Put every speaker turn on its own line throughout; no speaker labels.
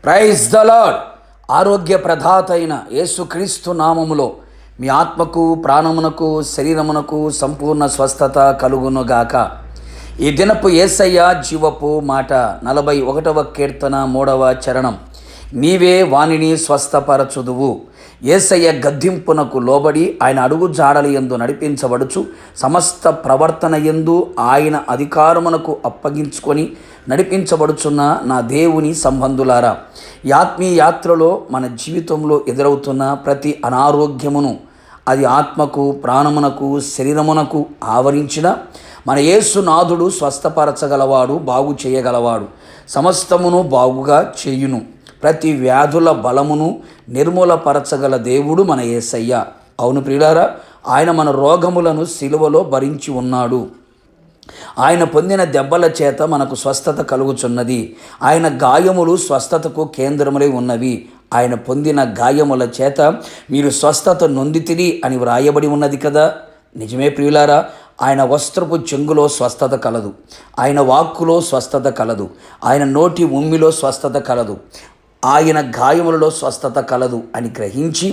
Praise the lord. ఆరోగ్య ప్రదాత అయిన యేసుక్రీస్తు నామములో మీ ఆత్మకు, ప్రాణమునకు, శరీరమునకు సంపూర్ణ స్వస్థత కలుగునుగాక. ఈ దినపు యేసయ్య జీవపు మాట 41వ కీర్తన 3వ చరణం. నీవే వానిని స్వస్థపరచుదువు. యేసయ్య గద్దింపునకు లోబడి ఆయన అడుగు జాడల యందు నడిపించబడుచు సమస్త ప్రవర్తన యందు ఆయన అధికారమునకు అప్పగించుకొని నడిపించబడుచున్న నా దేవుని సంబంధులారా, ఈ ఆత్మీయ యాత్రలో మన జీవితంలో ఎదురవుతున్న ప్రతి అనారోగ్యమును, అది ఆత్మకు, ప్రాణమునకు, శరీరమునకు ఆవరించిన మన యేసునాథుడు స్వస్థపరచగలవాడు, బాగు చేయగలవాడు. సమస్తమును బాగుగా చేయును. ప్రతి వ్యాధుల బలమును నిర్మూలపరచగల దేవుడు మన యేసయ్య. అవును ప్రియులారా, ఆయన మన రోగములను సిలువలో భరించి ఉన్నాడు. ఆయన పొందిన దెబ్బల చేత మనకు స్వస్థత కలుగుచున్నది. ఆయన గాయములు స్వస్థతకు కేంద్రములై ఉన్నవి. ఆయన పొందిన గాయముల చేత మీరు స్వస్థత నొందితిరి అని వ్రాయబడి ఉన్నది కదా. నిజమే ప్రియులారా, ఆయన వస్త్రపు చెంగులో స్వస్థత కలదు, ఆయన వాక్కులో స్వస్థత కలదు, ఆయన నోటి ఉమ్మిలో స్వస్థత కలదు, ఆయన గాయములలో స్వస్థత కలదు అని గ్రహించి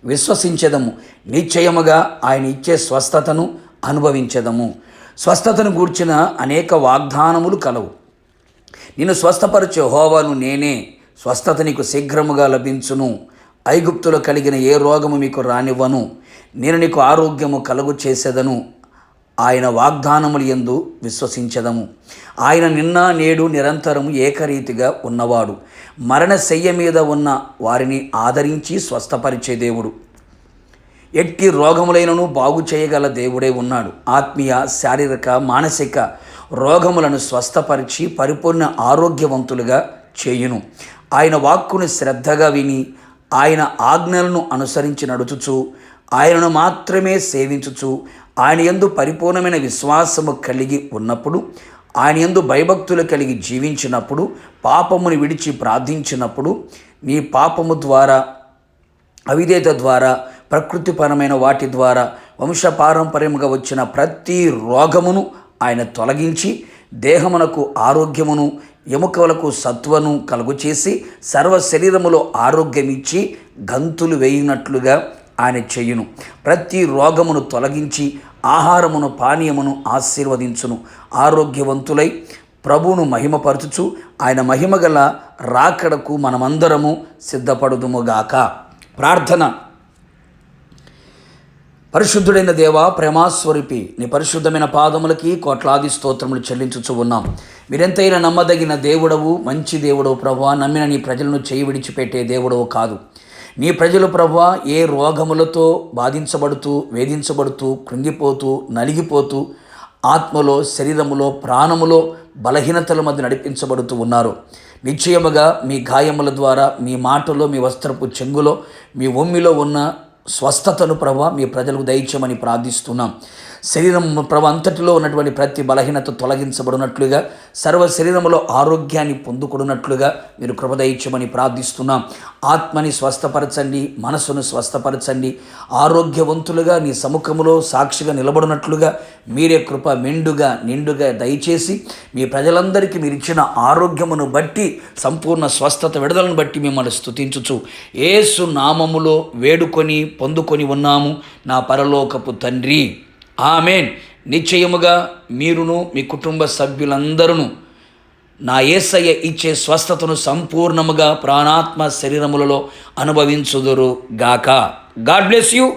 విశ్వసించెదము. నిశ్చయముగా ఆయన ఇచ్చే స్వస్థతను అనుభవించెదము. స్వస్థతను గూర్చిన అనేక వాగ్దానములు కలవు. నిన్ను స్వస్థపరిచే యెహోవాను నేనే, స్వస్థత నీకు శీఘ్రముగా లభించును. ఐగుప్తులో కలిగిన ఏ రోగము మీకు రానివ్వను, నేను నీకు ఆరోగ్యము కలుగు చేసేదను. ఆయన వాగ్దానములు యందు విశ్వసించదము. ఆయన నిన్న నేడు నిరంతరము ఏకరీతిగా ఉన్నవాడు. మరణశయ్య మీద ఉన్న వారిని ఆదరించి స్వస్థపరిచే దేవుడు. ఎట్టి రోగములైనను బాగు చేయగల దేవుడే ఉన్నాడు. ఆత్మీయ, శారీరక, మానసిక రోగములను స్వస్థపరిచి పరిపూర్ణ ఆరోగ్యవంతులుగా చేయును. ఆయన వాక్కును శ్రద్ధగా విని ఆయన ఆజ్ఞలను అనుసరించి నడుచుచు ఆయనను మాత్రమే సేవించుచు ఆయన యందు పరిపూర్ణమైన విశ్వాసము కలిగి ఉన్నప్పుడు, ఆయన యందు భయభక్తులు కలిగి జీవించినప్పుడు, పాపమును విడిచి ప్రార్థించినప్పుడు, నీ పాపము ద్వారా, అవిధేయత ద్వారా, ప్రకృతిపరమైన వాటి ద్వారా వంశపారంపర్యముగా వచ్చిన ప్రతి రోగమును ఆయన తొలగించి దేహమునకు ఆరోగ్యమును, ఎముకలకు సత్వను కలుగుచేసి సర్వ శరీరములో ఆరోగ్యమిచ్చి గంతులు వేయినట్లుగా ఆయన చేయును. ప్రతి రోగమును తొలగించి ఆహారమును, పానీయమును ఆశీర్వదించును. ఆరోగ్యవంతులై ప్రభువును మహిమపరచుచు ఆయన మహిమగల రాకడకు మనమందరము సిద్ధపడుదుముగాక. ప్రార్థన. పరిశుద్ధుడైన దేవా, ప్రేమాస్వరూపి, నీ పరిశుద్ధమైన పాదములకి కోట్లాది స్తోత్రములు చెల్లించుచు ఉన్నాం. మీరెంతైనా నమ్మదగిన దేవుడవు, మంచి దేవుడవు ప్రభువా. నమ్మిన నీ ప్రజలను చేయి విడిచిపెట్టే దేవుడవు కాదు. నీ ప్రజలు ప్రభువా ఏ రోగములతో బాధించబడుతూ, వేధించబడుతూ, కృంగిపోతూ, నలిగిపోతూ, ఆత్మలో, శరీరములో, ప్రాణములో బలహీనతల మధ్య నడిపించబడుతూ ఉన్నారు. నిశ్చయముగా మీ గాయముల ద్వారా, మీ మాటలో, మీ వస్త్రపు చెంగులో, మీ ఒమ్మిలో ఉన్న స్వస్థతను ప్రభువా మీ ప్రజలకు దయచేయమని ప్రార్థిస్తున్నాం. శరీరం ప్రభు అంతటిలో ఉన్నటువంటి ప్రతి బలహీనత తొలగించబడినట్లుగా, సర్వ శరీరములో ఆరోగ్యాన్ని పొందుకున్నట్లుగా మీరు కృప దయచేయమని ప్రార్థిస్తున్నాం. ఆత్మని స్వస్థపరచండి, మనసును స్వస్థపరచండి. ఆరోగ్యవంతులుగా నీ సముఖములో సాక్షిగా నిలబడినట్లుగా మీరే కృప మెండుగా నిండుగా దయచేసి మీ ప్రజలందరికీ మీరు ఇచ్చిన ఆరోగ్యమును బట్టి, సంపూర్ణ స్వస్థత విడుదలను బట్టి మిమ్మల్ని స్తుతించుచు యేసు నామములో వేడుకొని పొందుకొని ఉన్నాము నా పరలోకపు తండ్రి. ఆమేన్. నిశ్చయముగా మీరును మీ కుటుంబ సభ్యులందరూ నా యేసయ్య ఇచ్చే స్వస్థతను సంపూర్ణముగా ప్రాణాత్మ శరీరములలో అనుభవించుదురు గాక. God bless you.